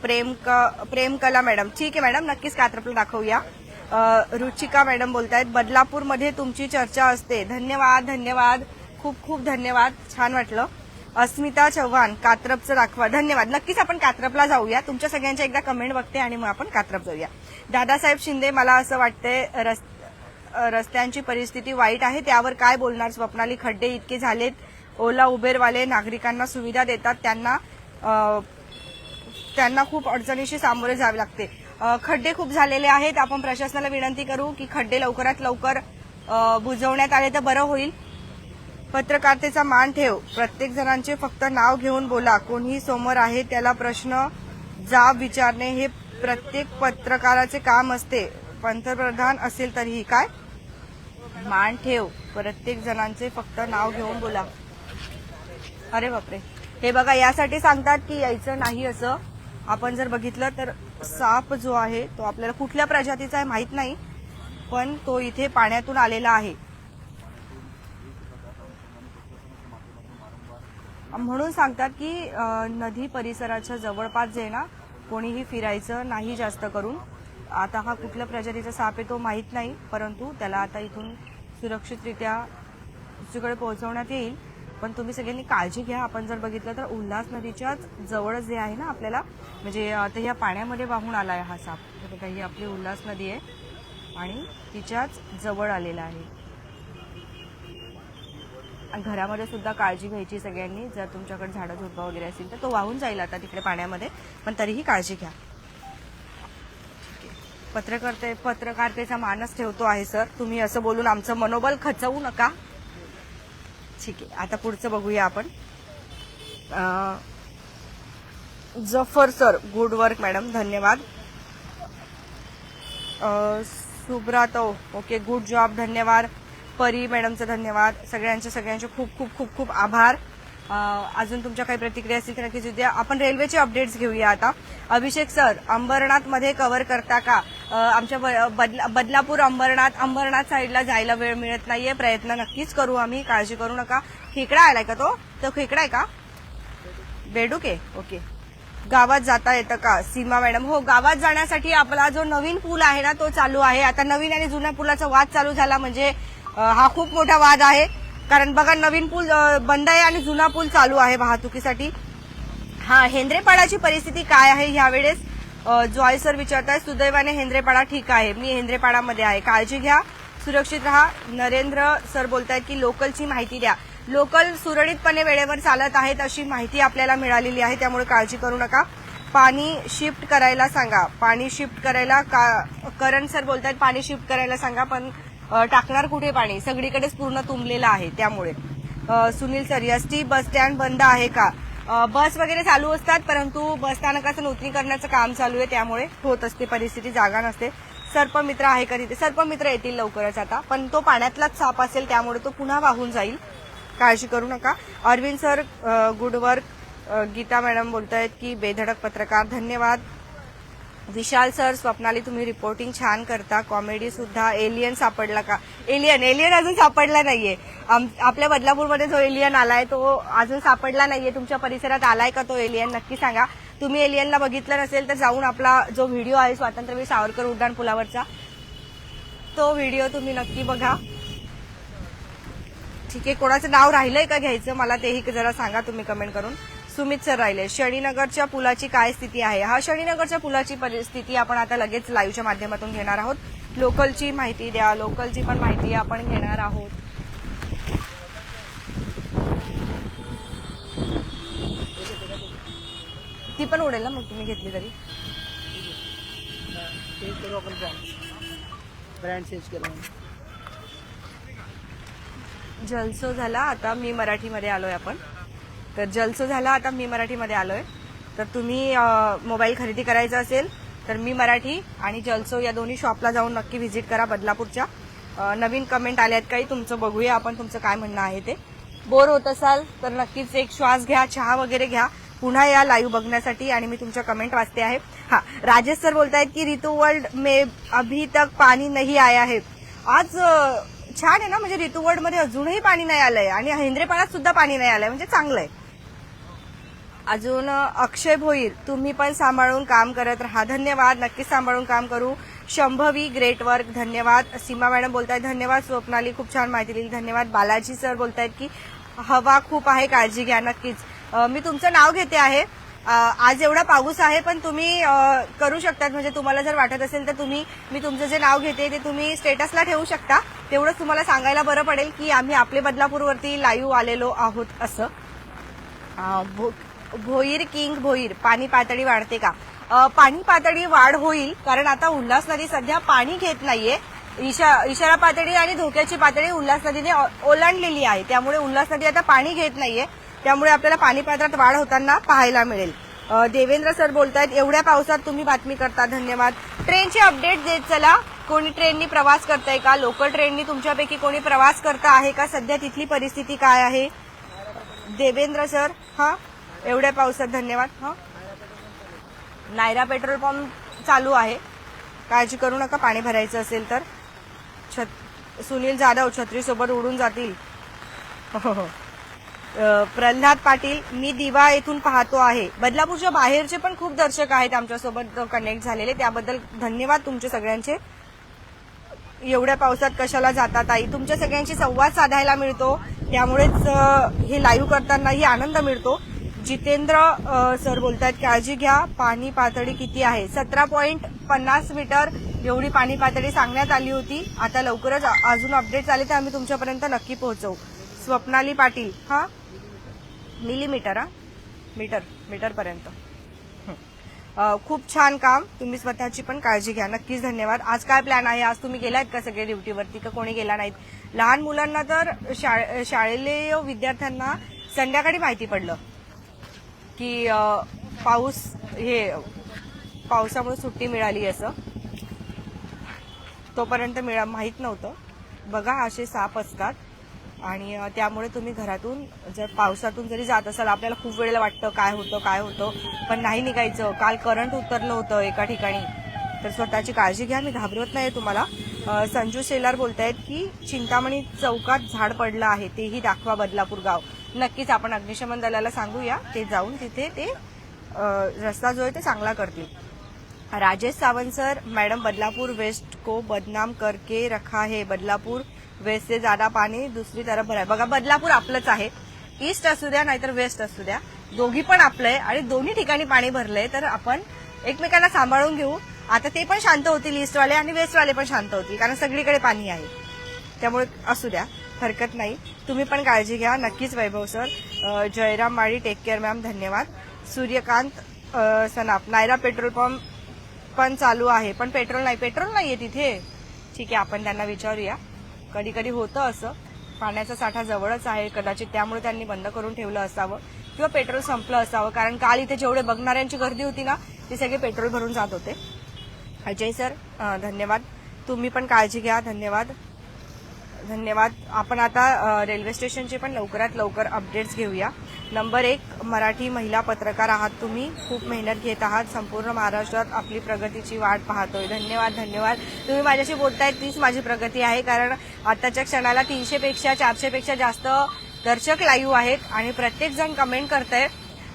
Speaker 1: प्रेमकला मॅडम, ठीक आहे मॅडम, नक्कीच कात्रपला दाखवूया. रुचिका मॅडम बोलतायत, बदलापूरमध्ये तुमची चर्चा असते. धन्यवाद, धन्यवाद, खूप खूप धन्यवाद, छान वाटलं. अस्मिता चव्हाण, कात्रपचं दाखवा. धन्यवाद, नक्कीच आपण कात्रपला जाऊया. तुमच्या सगळ्यांच्या एकदा कमेंट बघते आणि मग आपण कात्रप जाऊया. दादासाहेब शिंदे, मला असं वाटतंय रस्त्यांची परिस्थिती वाईट आहे, त्यावर काय बोलणार स्वप्नाली? खड्डे इतके झालेत, ओला उबेरवाले नागरिकांना सुविधा देतात, त्यांना खूप अडचणीशी सामोरे जावे लागते. खड्डे खूप झालेले आहेत. आपण प्रशासनाला विनंती करू की खड्डे लवकरात लवकर बुजवण्यात आले तर बरं होईल. पत्रकारितेचा मान ठेव, प्रत्येक जणांचे फक्त नाव घेऊन बोला. कोणीही समोर आहे त्याला प्रश्न जाब विचारणे हे प्रत्येक पत्रकाराचे काम असते. पंतप्रधान असेल तरीही. काय मान ठेव, प्रत्येक जणांचे फक्त नाव घेऊन बोला. अरे बापरे, हे बघा, यासाठी सांगतात की यायचं नाही असं. आपण जर बघितलं तर साप जो आहे तो आपल्याला कुठल्या प्रजातीचा आहे माहित नाही, पण तो इथे पाण्यातून आलेला आहे. म्हणून सांगतात की नदी परिसराच्या जवळपास जे आहे ना, कोणीही फिरायचं नाही जास्त करून. आता हा कुठल्या प्रजातीचा साप आहे तो माहित नाही, परंतु त्याला आता इथून सुरक्षितरित्या दुसरीकडे पोहोचवण्यात येईल. पण तुम्ही सगळ्यांनी काळजी घ्या. आपण जर बघितलं तर उल्हास नदीच्याच जवळ जे आहे ना आपल्याला, म्हणजे आता या पाण्यामध्ये वाहून आलाय हा साप. बघा, ही आपली उल्हास नदी आहे आणि तिच्याच जवळ आलेला आहे. आणि घरामध्ये सुद्धा काळजी घ्यायची सगळ्यांनी. जर तुमच्याकडे झाडं झुडपं वगैरे असतील तर तो वाहून जाईल आता तिकडे पाण्यामध्ये, पण तरीही काळजी घ्या. पत्रकारितेचा मानच ठेवतो आहे सर, तुम्ही असं बोलून आमचं मनोबल खचवू नका. ठीक आहे, आता पुढचं बघूया आपण. Zafar sir, good work madam, धन्यवाद. सुब्रातो, ओके, गुड जॉब, धन्यवाद. परी मॅडमचं धन्यवाद. सगळ्यांचे खूप खूप खूप खूप आभार. अजून तुमच्या काही प्रतिक्रिया असतील तर नक्कीच द्या. आपण रेल्वेचे अपडेट्स घेऊया आता. अभिषेक सर, अंबरनाथ मध्ये कव्हर करता का? आमच्या बदलापूर अंबरनाथ साईडला जायला वेळ मिळत नाहीये. प्रयत्न नक्कीच करू आम्ही, काळजी करू नका. खेकडा आलाय का? तो खेकडा आहे का? बेडूक आहे, ओके. गावात जाता येतं का? सीमा मॅडम, हो, गावात जाण्यासाठी आपला जो नवीन पूल आहे ना तो चालू आहे. आता नवीन आणि जुन्या पुलाचा वाद चालू झाला म्हणजे हा खूप मोठा वाद आहे. कारण बघा, नवीन पूल बंद आहे आणि जुना पूल चालू आहे वाहतुकीसाठी. हा, हेंद्रेपाडाची परिस्थिती काय आहे यावेळेस? जॉय सर विचारताय. सुदैवाने हेंद्रेपाडा ठीक आहे, मी हेंद्रेपाडामध्ये आहे, काळजी घ्या, सुरक्षित राहा. नरेंद्र सर बोलतायत की लोकलची माहिती द्या. लोकल सुरळीतपणे वेळेवर चालत आहेत अशी माहिती आपल्याला मिळालेली आहे, त्यामुळे काळजी करू नका. पाणी शिफ्ट करायला सांगा. पाणी शिफ्ट करायला करण सर बोलतायत पाणी शिफ्ट करायला सांगा, पण टाकणार कुठे पाणी? सगळीकडेच पूर्ण तुंबलेलं आहे त्यामुळे. Sunil sir, ST bus stand बंद आहे का? बस वगैरे चालू असतात, परंतु बस स्थानकाचं नूतनीकरणाचं काम चालू आहे, त्यामुळे होत असते परिस्थिती, जागा नसते. सर्पमित्र आहे का तिथे? सर्पमित्र येतील लवकरच आता, पण तो पाण्यातलाच साप असेल त्यामुळे तो पुन्हा वाहून जाईल, काळजी करू नका. Arvind sir, good work. Geeta madam बोलतायत की बेधडक पत्रकार, धन्यवाद. विशाल सर, स्वप्नाली तुम्ही रिपोर्टिंग छान करता, कॉमेडी सुद्धा. एलियन सापडला का? एलियन अजून सापडला नाहीये. आपल्या बदलापूरमध्ये जो एलियन आलाय तो अजून सापडला नाहीये. तुमच्या परिसरात आलाय का तो एलियन? नक्की सांगा. तुम्ही एलियनला बघितलं नसेल तर जाऊन आपला जो व्हिडिओ आहे स्वातंत्र्यवीर सावरकर उड्डाण पुलावरचा तो व्हिडिओ तुम्ही नक्की बघा. ठीक आहे, कोणाचं नाव राहिलंय का घ्यायचं मला तेही जरा सांगा तुम्ही कमेंट करून. सुमित सर राहिले. शनीनगरच्या पुलाची काय स्थिती आहे? हा, शनीनगरच्या पुलाची परिस्थिती आपण आता लगेच लाईव्हच्या माध्यमातून घेणार आहोत. लोकलची माहिती द्या, लोकलची पण माहिती आपण घेणार आहोत. ती पण उडेल ना मग तुम्ही घेतली तरी.
Speaker 4: ब्रँड चेंज केला.
Speaker 1: जलसो झाला आता मी मराठीमध्ये आलोय आपण. तर जलसो झाला आता मी मराठीमध्ये आलोय. तर तुम्ही मोबाईल खरेदी करायचा असेल तर मी मराठी आणि जलसो या दोन्ही शॉपला जाऊन नक्की व्हिजिट करा बदलापूरच्या. नवीन कमेंट आल्यात काही तुमचं बघूया आपण तुमचं काय म्हणणं आहे ते. बोर होत असाल तर नक्कीच एक श्वास घ्या, चहा वगैरे घ्या, पुन्हा या लाईव्ह बघण्यासाठी आणि मी तुमच्या कमेंट वाचते आहे. हा, राजेश सर बोलतायत की ऋतु वर्ल्ड में अभी तक पाणी नाही आया है. आज छान आहे ना, म्हणजे ऋतु वर्ल्ड मध्ये अजूनही पाणी नाही आलंय आणि हेंद्रेपाण्यात सुद्धा पाणी नाही आलंय, म्हणजे चांगलंय. अजून अक्षय भोईर, तुम्ही पण सांभाळून काम करत राहा. धन्यवाद, नक्कीच सांभाळून काम करू. शंभवी, ग्रेट वर्क, धन्यवाद. सीमा मॅडम बोलतायत धन्यवाद. स्वप्नाली, खूप छान माहिती दिली, धन्यवाद. बालाजी सर बोलतायत की हवा खूप आहे, काळजी घ्या. नक्कीच मी तुमचं नाव घेते आहे. आज एवढा पाऊस आहे पण तुम्ही करू शकतात, म्हणजे तुम्हाला जर वाटत असेल तर तुम्ही मी तुमचं जे नाव घेते ते तुम्ही स्टेटसला ठेवू शकता. तेवढंच तुम्हाला सांगायला बरं पडेल की आम्ही आपले बदलापूरवरती लाईव्ह आलेलो आहोत असं. भोईर किंग भोईर, पाणी पातळी वाढते का? पाणी पातळी वाढ होईल कारण आता उल्हास नदी सध्या पाणी घेत नाहीये. इशारा पातळी आणि धोक्याची पातळी उल्हास नदीने ओलांडलेली आहे, त्यामुळे उल्हास नदी आता पाणी घेत नाहीये, त्यामुळे आपल्याला पाणी पातळीत वाढ होताना पाहायला मिळेल. देवेंद्र सर बोलतायत एवढ्या पावसात तुम्ही बातमी करता, धन्यवाद. ट्रेनचे अपडेट देत चला. कोणी ट्रेननी प्रवास करताय का? लोकल ट्रेननी तुमच्यापैकी कोणी प्रवास करता आहे का? सध्या तिथली परिस्थिती काय आहे? देवेंद्र सर, हा, एवढ्या पावसात धन्यवाद. हा, नायरा पेट्रोल पंप चालू आहे, काळजी करू नका पाणी भरायचं असेल तर. सुनील जाधव, छत्रीसोबत उडून जातील. प्रल्हाद पाटील, मी दिवा येथून पाहतो आहे. बदलापूरच्या बाहेरचे पण खूप दर्शक आहेत आमच्यासोबत कनेक्ट झालेले, त्याबद्दल धन्यवाद तुमचे सगळ्यांचे. एवढ्या पावसात कशाला जातात आई? तुमच्या सगळ्यांशी संवाद साधायला मिळतो, त्यामुळेच हे लाईव्ह करतानाही आनंद मिळतो. जितेंद्र सर बोलतात काळजी घ्या, पाणी पातळी किती आहे? 17.50 मीटर एवढी पाणी पातळी सांगण्यात आली होती. आता लवकरच अजून अपडेट्स आले तर आम्ही तुमच्यापर्यंत नक्की पोहोचवू. स्वप्नाली पाटील, हा, मिलीमीटर, हा, मीटर पर्यंत. खूप छान काम, तुम्ही स्वतःची पण काळजी घ्या. नक्कीच धन्यवाद. आज काय प्लॅन आहे? आज तुम्ही गेलायत का सगळे ड्युटीवरती का कोणी गेला नाहीत? लहान मुलांना तर शाळेय विद्यार्थ्यांना संध्याकाळी माहिती पडलं की पावसामुळे सुट्टी मिळाली असं. तोपर्यंत माहित नव्हतं. बघा, असे साप असतात आणि त्यामुळे तुम्ही घरातून जर पावसातून जरी जात असाल, आपल्याला खूप वेळेला वाटतं काय होतं पण नाही निघायचं. काल करंट उतरलं होतं एका ठिकाणी, तर स्वतःची काळजी घ्या. मी घाबरवत नाही तुम्हाला. संजू शेलार बोलतायत की चिंतामणी चौकात झाड पडलं आहे, तेही दाखवा बदलापूर गाव. नक्कीच आपण अग्निशमन दलाला सांगूया, ते जाऊन तिथे ते रस्ता जो आहे ते चांगला करतील. Rajesh Sawant sir, madam Badlapur west को बदनाम करके रखा है. बदलापुर वेस्ट से ज्यादा पाणी दुसरी तरफ भराय. बघा, बदलापूर आपलंच आहे. ईस्ट असू द्या नाहीतर वेस्ट असू द्या, दोघी पण आपलं आहे आणि दोन्ही ठिकाणी पाणी भरलंय, तर आपण एकमेकांना सांभाळून घेऊ. आता ते पण शांत होतील, ईस्टवाले आणि वेस्टवाले पण शांत होतील, कारण सगळीकडे पाणी आहे. त्यामुळे असू द्या, हरकत नाही. तुम्ही पण काळजी घ्या नक्कीच. वैभव सर, जयराम माळी, टेक केअर मॅम, धन्यवाद. सूर्यकांत सनाप, नायरा पेट्रोल पंप पण चालू आहे पण पेट्रोल नाहीये तिथे. ठीक आहे, आपण त्यांना विचारूया. कधी कधी होतं असं, पाण्याचा साठा जवळच आहे कदाचित, त्यामुळे त्यांनी बंद करून ठेवलं असावं किंवा पेट्रोल संपलं असावं, कारण काल इथे जेवढे बघणाऱ्यांची गर्दी होती ना, ते सगळे पेट्रोल भरून जात होते. अजय सर, धन्यवाद. तुम्ही पण काळजी घ्या, धन्यवाद. आपण आता रेल्वे स्टेशनचे पण लवकरात लवकर अपडेट्स घेऊया. नंबर 1 मराठी महिला पत्रकार आहात तुम्ही, खूप मेहनत घेत आहात. संपूर्ण महाराष्ट्रात आपली प्रगतीची वाट पाहतोय. धन्यवाद. तुम्ही माझ्याशी बोलताय तीच माझी प्रगती आहे, कारण आताच्या क्षणाला 300 पेक्षा 400 पेक्षा जास्त दर्शक लाईव्ह आहेत आणि प्रत्येक जण कमेंट करताय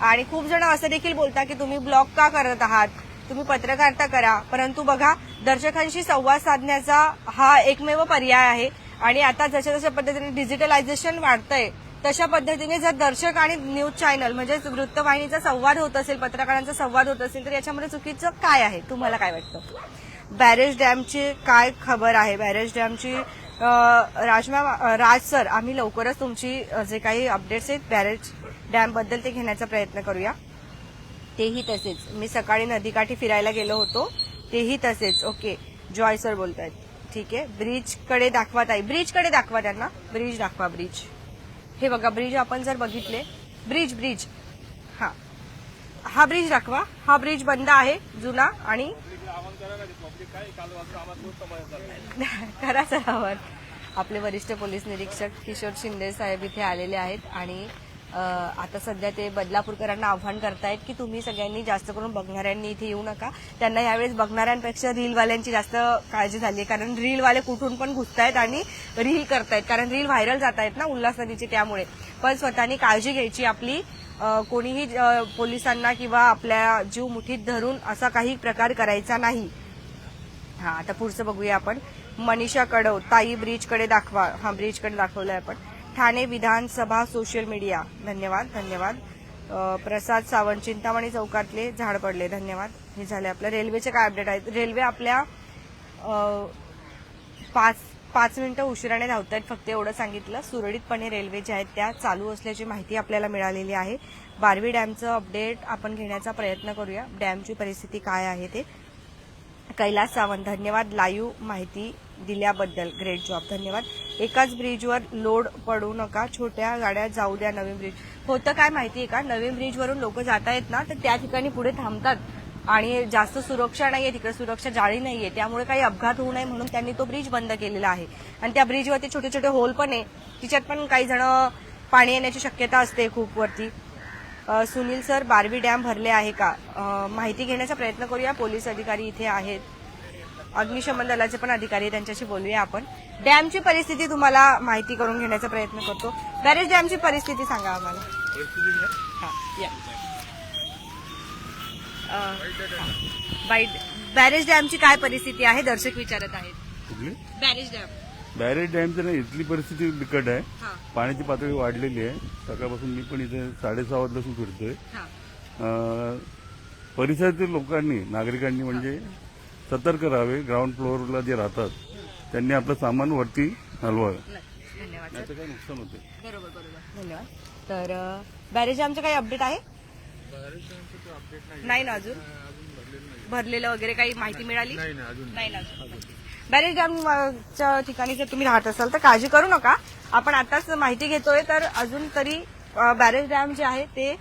Speaker 1: आणि खूप जण असं देखील बोलता की तुम्ही ब्लॉग का करत आहात, तुम्ही पत्रकारिता करा, परंतु बघा दर्शकांशी संवाद साधण्याचा हा एकमेव पर्याय आहे. आणि आता जशा जशा पद्धतीने डिजिटलायझेशन वाढतंय तशा पद्धतीने जर दर्शक आणि न्यूज चॅनल म्हणजे वृत्तवाहिनीचा संवाद होत असेल, पत्रकारांचा संवाद होत असेल, तर याच्यामध्ये चुकीचं काय आहे, तुम्हाला काय वाटतं? बॅरेज डॅमची काय खबर आहे? बॅरेज डॅमची राज सर, आम्ही लवकरच तुमची जे काही अपडेट्स आहेत बॅरेज डॅम बद्दल ते घेण्याचा प्रयत्न करूया. तेही तसेच, मी सकाळी नदीकाठी फिरायला गेलो होतो, तेही तसेच. ओके, जॉय सर बोलतायत. ठीक आहे, ब्रिजकडे दाखवा ताई, ब्रिजकडे दाखवा त्यांना, ब्रिज दाखवा, ब्रिज. हे बघा ब्रिज आपण जर बघितले, ब्रिज हा ब्रिज दाखवा. हा ब्रिज बंद आहे जुना आणि करा सरावर. आपले वरिष्ठ पोलीस निरीक्षक किशोर शिंदे साहेब इथे आलेले आहेत आणि आता सध्या ते बदलापूरकरांना आव्हान करतायत की तुम्ही सगळ्यांनी जास्त करून बघणाऱ्यांनी इथे येऊ नका. त्यांना यावेळेस बघणाऱ्यांपेक्षा रीलवाल्यांची जास्त काळजी झाली आहे, कारण रीलवाले कुठून पण घुसतायत आणि रील करतायत, कारण रील व्हायरल जात आहेत ना उल्हास नदीची. त्यामुळे पण स्वतःनी काळजी घ्यायची आपली. कोणीही पोलिसांना किंवा आपल्या जीव मुठीत धरून असा काही प्रकार करायचा नाही. हा, आता पुढचं बघूया आपण. मनीषा कडव, ताई ब्रिजकडे दाखवा. हा, ब्रिजकडे दाखवलंय आपण. ठाणे विधानसभा सोशल मीडिया, धन्यवाद धन्यवाद. प्रसाद सावंत, चिंतामणी चौकातले झाड पडले, धन्यवाद. हे झाले आपल्या रेल्वेचे काय अपडेट आहेत? रेल्वे आपल्या 5 मिनिटं उशिराने धावत आहेत, फक्त एवढं सांगितलं. सुरळीतपणे रेल्वे ज्या आहेत त्या चालू असल्याची माहिती आपल्याला मिळालेली आहे. बारवी डॅमचं अपडेट आपण घेण्याचा प्रयत्न करूया, डॅमची परिस्थिती काय आहे ते. कैलास सावंत, धन्यवाद लाईव्ह माहिती दिल्याबद्दल, ग्रेट जॉब, धन्यवाद. एकाच ब्रिजवर लोड पडू नका, छोट्या गाड्या जाऊ द्या. नवीन ब्रिज होतं काय माहितीये का, नवीन ब्रिजवरून लोक जात आहेत ना, तर त्या ठिकाणी पुढे थांबतात आणि जास्त सुरक्षा नाहीये तिकडे, सुरक्षा जाळी नाहीये, त्यामुळे काही अपघात होऊ नये म्हणून त्यांनी तो ब्रिज बंद केलेला आहे. आणि त्या ब्रिजवरती छोटे छोटे होल पण आहे, तिच्यात पण काही जण पाणी येण्याची शक्यता असते खूप वरती. सुनील सर, बारवी डॅम भरले आहे का? माहिती घेण्याचा प्रयत्न करूया. पोलीस अधिकारी इथे आहेत, अग्निशमन दलाचे पण अधिकारी, त्यांच्याशी बोलूया आपण. डॅमची परिस्थिती तुम्हाला माहिती करून घेण्याचा प्रयत्न करतो. बॅरेज डॅमची परिस्थिती सांगा आम्हाला. बॅरेज डॅमची काय परिस्थिती आहे, दर्शक विचारत आहेत. बॅरेज डॅम,
Speaker 4: बॅरेज डॅमची नाही, इथली परिस्थिती बिकट आहे.
Speaker 1: हा.
Speaker 4: पाण्याची पातळी वाढलेली आहे. सकाळपासून मी पण इथे 6:30 वाजल्यापासून फिरतोय. परिसरातील लोकांनी, नागरिकांनी म्हणजे सतर्क राहावे. ग्राउंड फ्लोअरला जे राहतात त्यांनी आपलं सामान वरती हलवावं,
Speaker 1: धन्यवाद.
Speaker 4: नाहीतर काय नुकसान होते.
Speaker 1: बरोबर बरोबर, धन्यवाद. तर बॅरेज डॅमचं काही अपडेट आहे? नाही ना अजून भरलेलं वगैरे काही माहिती मिळाली नाही ना अजून. बॅरेज डॅमच्या ठिकाणी जर तुम्ही राहत असाल तर काळजी करू नका. आपण आताच माहिती घेतोय तर अजून तरी बॅरेज डॅम जे आहे ते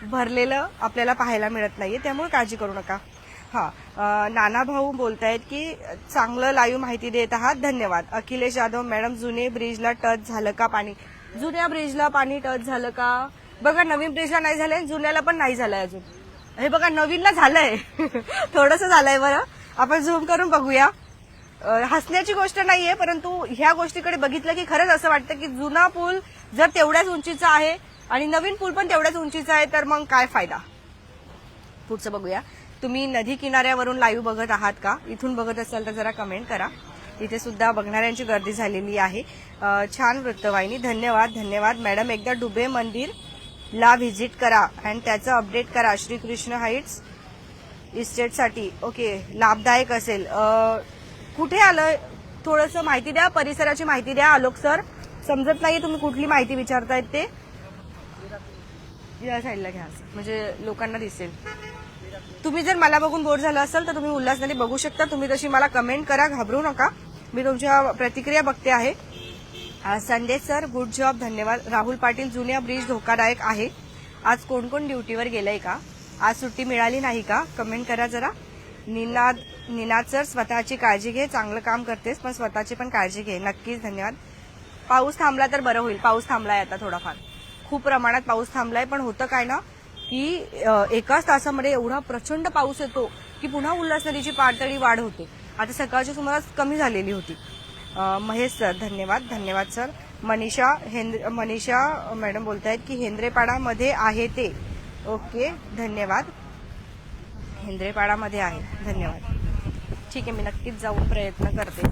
Speaker 1: भरलेलं आपल्याला पाहायला मिळत नाहीये, त्यामुळे काळजी करू नका. हा, नाना भाऊ बोलतायत की चांगलं लाईव्ह माहिती देत आहात, धन्यवाद. अखिलेश जाधव, मॅडम जुने ब्रिजला टच झालं का पाणी? जुन्या ब्रिजला पाणी टच झालं का? बघा नवीन ब्रिजला नाही झालंय, जुन्याला पण नाही झालंय अजून. हे बघा नवीनला झालंय थोडंसं झालंय. बरं, आपण झूम करून बघूया. हसण्याची गोष्ट नाहीये, परंतु ह्या गोष्टीकडे बघितलं की खरंच असं वाटतं की जुना पूल जर तेवढ्याच उंचीचा आहे आणि नवीन पूल पण तेवढ्याच उंचीचा आहे तर मग काय फायदा. पुढचं बघूया. तुम्ही नदी किनाऱ्यावरून लाईव्ह बघत आहात का? इथून बघत असाल तर जरा कमेंट करा. इथे सुद्धा बघणाऱ्यांची गर्दी झालेली आहे. छान वृत्तवाहिनी, धन्यवाद धन्यवाद. मॅडम एकदा डुबे मंदिरला व्हिजिट करा आणि त्याचं अपडेट करा. श्रीकृष्ण हाईट्स इस्टेटसाठी. ओके, लाभदायक असेल. कुठे आलं थोडंसं माहिती द्या, परिसराची माहिती द्या. आलोक सर, समजत नाहीये तुम्ही कुठली माहिती विचारतायत ते. या साईडला घ्या म्हणजे लोकांना दिसेल. तुम्ही जर मला बघून बोर झालं असेल तर तुम्ही उल्हास नदी बघू शकता. तुम्ही तशी मला कमेंट करा, घाबरू नका, मी तुमच्या प्रतिक्रिया बघते आहे. संदेश सर, गुड जॉब, धन्यवाद. राहुल पाटील, जुन्या ब्रिज धोकादायक आहे. आज कोण कोण ड्युटीवर गेलंय का? आज सुट्टी मिळाली नाही का? कमेंट करा जरा. निनाद सर, स्वतःची काळजी घे, चांगलं काम करतेस पण स्वतःची पण काळजी घे. नक्कीच, धन्यवाद. पाऊस थांबला तर बरं होईल. पाऊस थांबलाय आता थोडाफार, खूप प्रमाणात पाऊस थांबलाय. पण होतं काय ना की एकाच तासामध्ये एवढा प्रचंड पाऊस येतो की पुन्हा उल्हास नदीची पातळी वाढ होते. आता सकाळच्या सुमारास कमी झालेली होती. महेश सर, धन्यवाद धन्यवाद सर. मनीषा मॅडम बोलतायत की हेंद्रेपाडामध्ये आहे ते ओके, धन्यवाद. हेंद्रेपाडामध्ये आहे. धन्यवाद. ठीक आहे, मी नक्कीच जाऊन प्रयत्न करते.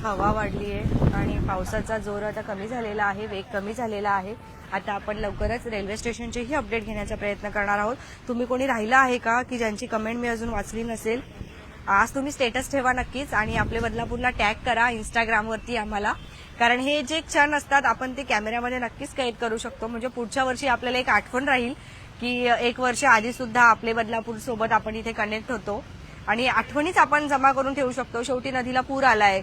Speaker 1: हवा वाढली आहे आणि पावसाचा जोर आता कमी झालेला आहे, वेग कमी झालेला आहे. आता आपण लवकरच रेल्वे स्टेशनचेही अपडेट घेण्याचा प्रयत्न करणार आहोत. तुम्ही कोणी राहिलं आहे का की ज्यांची कमेंट मी अजून वाचली नसेल? आज तुम्ही स्टेटस ठेवा नक्कीच आणि आपले बदलापूरला टॅग करा इंस्टाग्रामवरती आम्हाला, कारण हे जे क्षण असतात आपण ते कॅमेऱ्यामध्ये नक्कीच कैद करू शकतो. म्हणजे पुढच्या वर्षी आपल्याला एक आठवण राहील की 1 वर्ष आधी सुद्धा आपले बदलापूर सोबत आपण इथे कनेक्ट होतो आणि आठवणीच आपण जमा करून ठेवू शकतो. शेवटी नदीला पूर आलाय,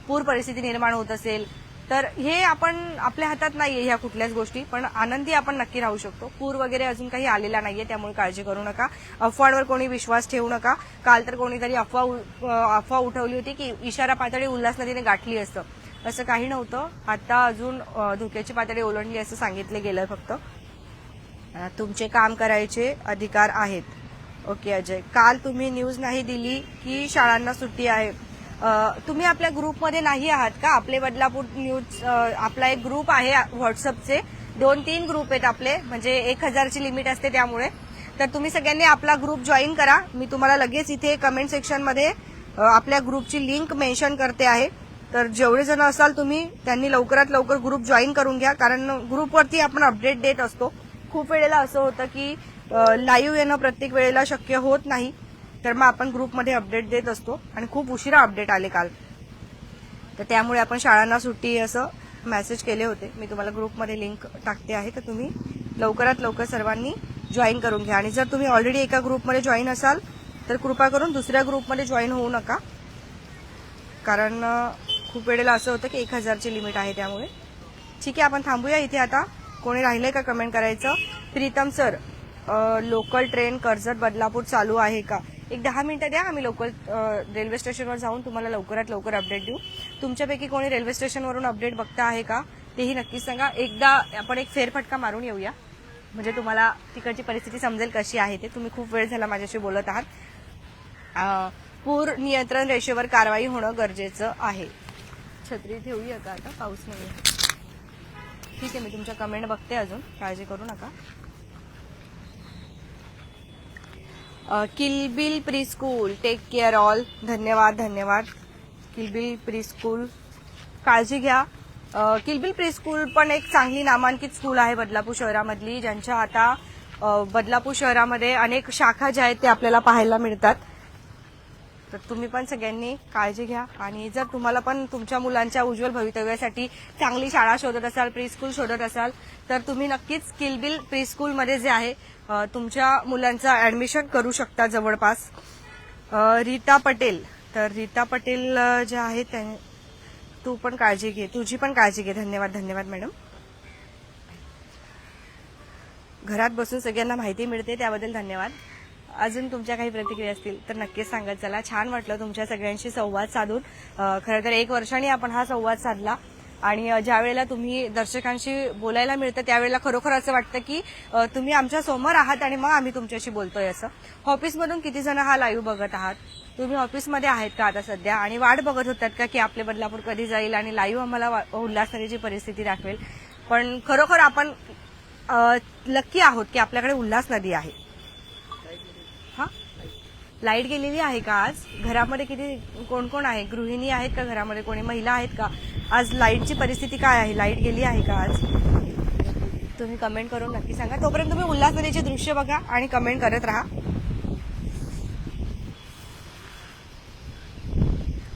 Speaker 1: पूर परिस्थिती निर्माण होत असेल तर हे आपण आपल्या हातात नाहीये ह्या कुठल्याच गोष्टी, पण आनंदी आपण नक्की राहू शकतो. पूर वगैरे अजून काही आलेला नाहीये, त्यामुळे काळजी करू नका. अफवांवर कोणी विश्वास ठेवू नका. काल तर कोणीतरी अफवा उठवली होती की इशारा पातळी उल्हास नदीने गाठली असतं. असं काही नव्हतं. आता अजून धोक्याची पातळी ओलांडली असं सांगितलं गेलं. फक्त तुमचे काम करायचे अधिकार आहेत. ओके अजय, काल तुम्ही न्यूज नाही दिली की शाळांना सुट्टी आहे. तुम्ही आपल्या ग्रुपमध्ये नाही आहात का? आपले बदलापूर न्यूज आपला एक ग्रुप आहे व्हॉट्सअपचे, 2-3 ग्रुप आहेत आपले, म्हणजे 1000ची लिमिट असते त्यामुळे. तर तुम्ही सगळ्यांनी आपला ग्रुप जॉईन करा. मी तुम्हाला लगेच इथे कमेंट सेक्शनमध्ये आपल्या ग्रुपची लिंक मेन्शन करते आहे. तर जेवढे जण असाल तुम्ही त्यांनी लवकरात लवकर ग्रुप जॉईन करून घ्या, कारण ग्रुपवरती आपण अपडेट देत असतो. खूप वेळेला असं होतं की लाईव्ह येणं प्रत्येक वेळेला शक्य होत नाही, तर मग आपण ग्रुपमध्ये अपडेट देत असतो आणि खूप उशिरा अपडेट आले काल. तर त्यामुळे आपण शाळांना सुट्टी असं मेसेज केले होते. मी तुम्हाला ग्रुपमध्ये लिंक टाकते आहे, तर तुम्ही लवकरात लवकर सर्वांनी जॉईन करून घ्या. आणि जर तुम्ही ऑलरेडी एका ग्रुपमध्ये जॉईन असाल तर कृपा करून दुसऱ्या ग्रुपमध्ये जॉईन होऊ नका, कारण खूप वेळेला असं होतं की 1000ची लिमिट आहे त्यामुळे. ठीक आहे, आपण थांबूया इथे आता. कोणी राहिलंय का कमेंट करायचं? Pritam sir, local train Karjat Badlapur चालू आहे का? एक 10 मिनिटं द्या, आम्ही लोकल रेल्वे स्टेशनवर जाऊन तुम्हाला लवकरात लवकर अपडेट देऊ. तुमच्यापैकी कोणी रेल्वे स्टेशनवरून अपडेट बघता आहे का तेही नक्कीच सांगा. एकदा आपण एक फेरफटका मारून येऊया, म्हणजे तुम्हाला तिकडची परिस्थिती समजेल कशी आहे ते. तुम्ही खूप वेळ झाला माझ्याशी बोलत आहात. पूर नियंत्रण रेषेवर कारवाई होणं गरजेचं आहे. छत्री ठेवूया का? आता पाऊस नाही. ठीक आहे, मी तुमच्या कमेंट बघते अजून, काळजी करू नका. Kilbil pre school, take care all. धन्यवाद, धन्यवाद. किलबिल प्री स्कूल, काळजी घ्या. किलबिल प्री स्कूल पण एक चांगली नामांकित स्कूल आहे बदलापूर शहरामधली, ज्यांच्या आता बदलापूर शहरामध्ये अनेक शाखा ज्या आहेत ते आपल्याला पाहायला मिळतात. तर तुम्ही पण सगळ्यांनी काळजी घ्या. आणि जर तुम्हाला पण तुमच्या मुलांच्या उज्ज्वल भवितव्यासाठी चांगली शाळा शोधत असाल, प्री स्कूल शोधत असाल, तर तुम्ही नक्कीच किलबिल प्री स्कूलमध्ये जे आहे तुमच्या मुलांचं ऍडमिशन करू शकता जवळपास. रीता पटेल, तर रीता पटेल ज्या आहेत तू पण काळजी घे, तुझी पण काळजी घे. धन्यवाद, धन्यवाद मॅडम. घरात बसून सगळ्यांना माहिती मिळते त्याबद्दल धन्यवाद. अजून तुमच्या काही प्रतिक्रिया असतील तर नक्कीच सांगत चला. छान वाटलं तुमच्या सगळ्यांशी संवाद साधून. खरं तर 1 वर्षांनी आपण हा संवाद साधला आणि ज्या वेळेला तुम्ही दर्शकांशी बोलायला मिळतं त्यावेळेला खरोखर असं वाटतं की तुम्ही आमच्या समोर आहात आणि मग आम्ही तुमच्याशी बोलतोय असं. ऑफिसमधून किती जण हा लाईव्ह बघत आहात? तुम्ही ऑफिसमध्ये आहेत का आता सध्या आणि वाट बघत होतात का की आपले बदलापूर कधी जाईल आणि लाईव्ह आम्हाला उल्हास नदीची परिस्थिती दाखवेल? पण खरोखर आपण लक्की आहोत की आपल्याकडे उल्हास नदी आहे. हा, लाईट गेलेली आहे का आज? घरामध्ये किती कोण कोण आहे? गृहिणी आहेत का घरामध्ये? कोणी महिला आहेत का? आज लाईटची परिस्थिती काय आहे? लाईट गेली आहे का आज? तुम्ही कमेंट करून नक्की सांगा. तोपर्यंत तुम्ही उल्हास नदीचे दृश्य बघा आणि कमेंट करत राहा.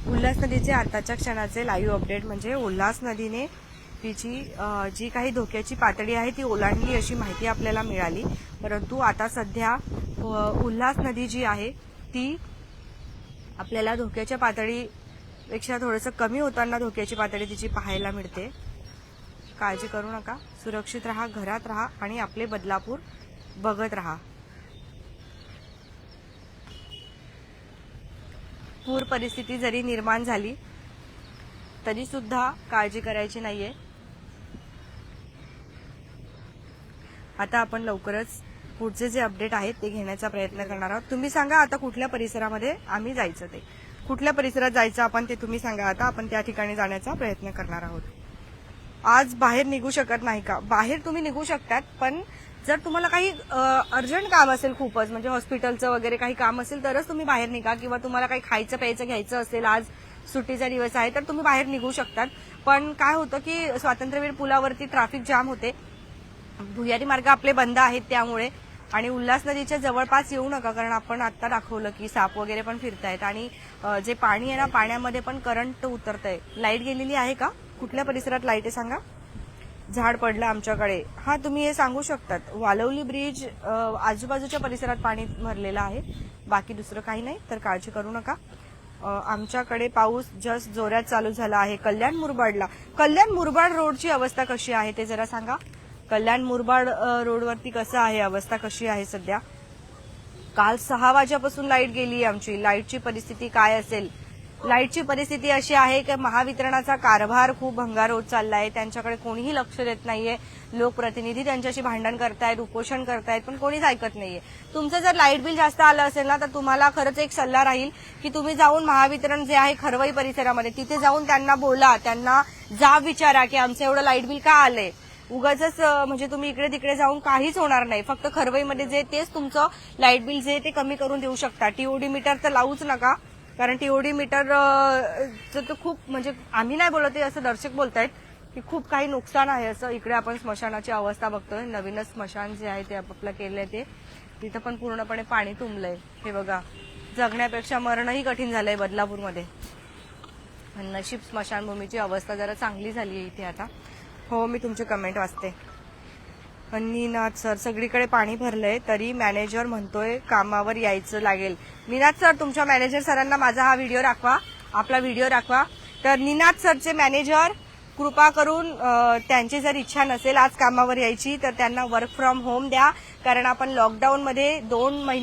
Speaker 1: उल्हास नदीचे आताच्या क्षणाचे लाईव्ह अपडेट म्हणजे उल्हास नदीने तिची जी काही धोक्याची पातळी आहे ती ओलांडली अशी माहिती आपल्याला मिळाली. परंतु आता सध्या उल्हास नदी जी आहे ती आपल्याला धोक्याच्या पातळीपेक्षा थोडंसं कमी होताना धोक्याची पातळी तिची पाहायला मिळते. काळजी करू नका, सुरक्षित राहा, घरात राहा आणि आपले बदलापूर बघत राहा. पूर परिस्थिती जरी निर्माण झाली तरी सुद्धा काळजी करायची नाहीये. आता आपण लवकरच पुढचे जे अपडेट आहेत ते घेण्याचा प्रयत्न करणार आहोत. तुम्ही सांगा आता कुठल्या परिसरामध्ये आम्ही जायचं, ते कुठल्या परिसरात जायचं आपण ते तुम्ही सांगा. आता आपण त्या ठिकाणी जाण्याचा प्रयत्न करणार आहोत. आज बाहेर निघू शकत नाही का? बाहेर तुम्ही निघू शकतात, पण जर तुम्हाला काही अर्जंट काम असेल खूपच, म्हणजे हॉस्पिटलचं वगैरे काही काम असेल तरच तुम्ही बाहेर निघा, किंवा तुम्हाला काही खायचं प्यायचं घ्यायचं असेल, आज सुट्टीचा दिवस आहे तर तुम्ही बाहेर निघू शकतात. पण काय होतं की स्वातंत्र्यवीर पुलावरती ट्रॅफिक जाम होते, भुयारी मार्ग आपले बंद आहेत त्यामुळे. आणि उल्हास नदीच्या जवळपास येऊ नका, कारण आपण आता दाखवलं की साप वगैरे पण फिरतायत आणि जे पाणी आहे ना, पाण्यामध्ये पण करंट उतरतंय. लाईट गेलेली आहे का? कुठल्या परिसरात लाईट आहे सांगा? झाड पडलं आमच्याकडे. हा, तुम्ही हे सांगू शकतात. वालवली ब्रिज आजूबाजूच्या परिसरात पाणी भरलेलं आहे, बाकी दुसरं काही नाही, तर काळजी करू नका. आमच्याकडे पाऊस जस्ट जोरात चालू झाला आहे. कल्याण मुरबाड रोडची अवस्था कशी आहे ते जरा सांगा. कल्याण मुरबाड रोडवरती कसं आहे, अवस्था कशी आहे सध्या? काल 6 वाजेपासून लाईट गेली आमची. लाईटची परिस्थिती काय असेल? लाईटची परिस्थिती अशी आहे की महावितरणाचा कारभार खूप भंगार होत चाललाय. त्यांच्याकडे कोणीही लक्ष देत नाहीये. लोकप्रतिनिधी त्यांच्याशी भांडण करतायत, उपोषण करतायत, पण कोणीच ऐकत नाहीये. तुमचं जर लाईट बिल जास्त आलं असेल ना, तर तुम्हाला खरंच एक सल्ला राहील की तुम्ही जाऊन महावितरण जे आहे खरवई परिसरामध्ये, तिथे जाऊन त्यांना बोला, त्यांना जाब विचारा की आमचं एवढं लाईट बिल का आलंय. उगाच म्हणजे तुम्ही इकडे तिकडे जाऊन काहीच होणार नाही. फक्त खरवईमध्ये जे तेच तुमचं लाईट बिल जे ते कमी करून देऊ शकता. टीओडी मीटर तर लावूच नका, कारण टीओडी मीटर तर खूप, म्हणजे आम्ही नाही बोलत आहे, असं दर्शक बोलतायत की खूप काही नुकसान आहे असं. इकडे आपण स्मशानाची अवस्था बघतोय. नवीनच स्मशान जे आहे ते आपापलं केलंय, ते तिथं पण पूर्णपणे पाणी तुंबलंय. हे बघा, जगण्यापेक्षा मरणही कठीण झालंय बदलापूरमध्ये. नशीब स्मशानभूमीची अवस्था जरा चांगली झाली आहे इथे आता. हो, मी तुमचे कमेंट वाचते. निनाद सर, सगळीकडे पाणी भरलंय तरी मॅनेजर म्हणतोय कामावर यायचं लागेल. निनाद सर, तुमच्या मॅनेजर सरांना माझा हा व्हिडिओ दाखवा, आपला व्हिडिओ दाखवा. तर निनाद सरचे मॅनेजर कृपा करून त्यांची जर इच्छा नसेल आज कामावर यायची तर त्यांना वर्क फ्रॉम होम द्या, कारण आपण लॉकडाऊनमध्ये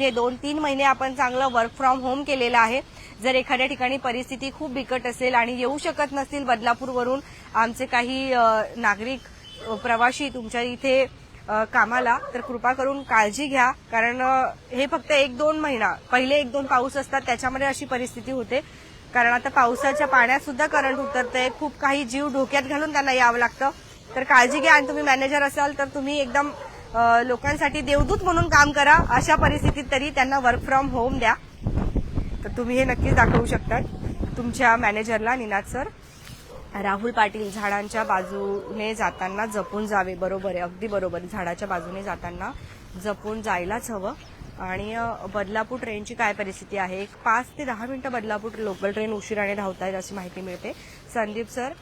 Speaker 1: 2-3 महिने आपण चांगलं वर्क फ्रॉम होम केलेलं आहे. जर एखाद्या ठिकाणी परिस्थिती खूप बिकट असेल आणि येऊ शकत नसतील बदलापूरवरून आमचे काही नागरिक प्रवासी तुमच्या इथे कामाला, तर कृपा करून काळजी घ्या, कारण हे फक्त 1-2 महिना, पहिले 1-2 पाऊस असतात त्याच्यामध्ये अशी परिस्थिती होते. कारण आता पावसाच्या पाण्यात सुद्धा करंट उतरतंय, खूप काही जीव धोक्यात घालून त्यांना यावं लागतं. तर काळजी घ्या. आणि तुम्ही मॅनेजर असाल तर तुम्ही एकदम लोकांसाठी देवदूत म्हणून काम करा. अशा परिस्थितीत तरी त्यांना वर्क फ्रॉम होम द्या. तर तुम्ही हे नक्कीच दाखवू शकतात तुमच्या मॅनेजरला. निनाद सर, राहुल पाटील, झाडांच्या बाजूने जाताना जपून जावे. बरोबर आहे, अगदी बरोबर. झाडाच्या बाजूने जाताना जपून जायलाच हवं. आणि बदलापूर ट्रेनची काय परिस्थिती आहे? 5 ते 10 मिनिटं बदलापूर लोकल ट्रेन उशिराने धावत आहेत अशी माहिती मिळते. संदीप सर,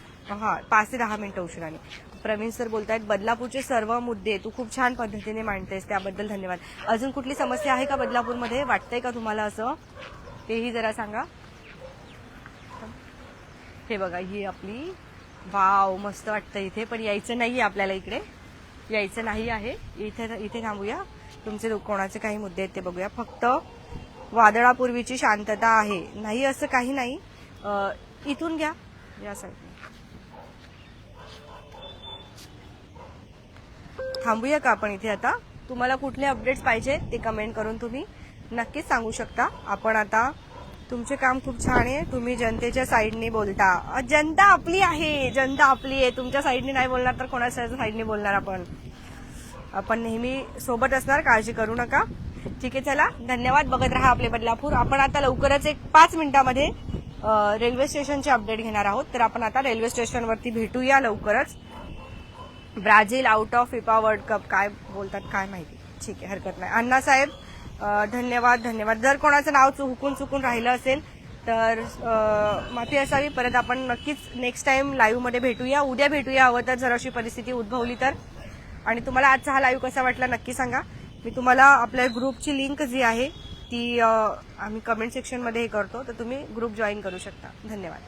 Speaker 1: 5 ते 10 मिनिटं उशिराने. प्रवीण सर बोलतायत बदलापूरचे सर्व मुद्दे तू खूप छान पद्धतीने मांडतेस, त्याबद्दल धन्यवाद. अजून कुठली समस्या आहे का बदलापूरमध्ये? वाटतंय का तुम्हाला असं? तेही जरा सांगा. हे बघा, ही आपली, वाव, मस्त वाटतं इथे, पण यायचं नाहीये आपल्याला, इकडे यायचं नाही आहे. इथे थांबूया. तुमचे कोणाचे काही मुद्दे आहेत ते बघूया. फक्त वादळापूर्वीची शांतता आहे, नाही असं काही नाही. इथून घ्या, या साईडने. थांबूया का आपण इथे आता? तुम्हाला कुठले अपडेट्स पाहिजे ते कमेंट करून तुम्ही नक्कीच सांगू शकता. आपण आता, तुमचे काम खूप छान आहे, तुम्ही जनतेच्या साईडने बोलता. जनता आपली आहे, जनता आपली आहे. तुमच्या साईडने नाही बोलणार तर कोणाच्या साईडने बोलणार आपण नेहमी सोबत असणार, काळजी करू नका. ठीक आहे, चला, धन्यवाद. बघत राहा आपले बदलापूर. आपण आता लवकरच 5 मिनिटांमध्ये रेल्वे स्टेशनचे अपडेट घेणार आहोत. तर आपण आता रेल्वे स्टेशनवरती भेटूया लवकरच. Brazil out of FIFA world cup, काय बोलतात काय माहिती. ठीक आहे, हरकत नाही. अण्णासाहेब, धन्यवाद. जर कोणाचं नाव चुकून राहिलं असेल तर माफी असावी. परत आपण नक्कीच नेक्स्ट टाइम लाईव्हमध्ये भेटूया. उद्या भेटूया हवं तर, जर अशी परिस्थिती उद्भवली तर. आणि तुम्हाला आजचा हा लाईव्ह कसा वाटला नक्की सांगा. मी तुम्हाला आपल्या ग्रुपची लिंक जी आहे ती आम्ही कमेंट सेक्शनमध्ये हे करतो, तर तुम्ही ग्रुप जॉईन करू शकता. धन्यवाद.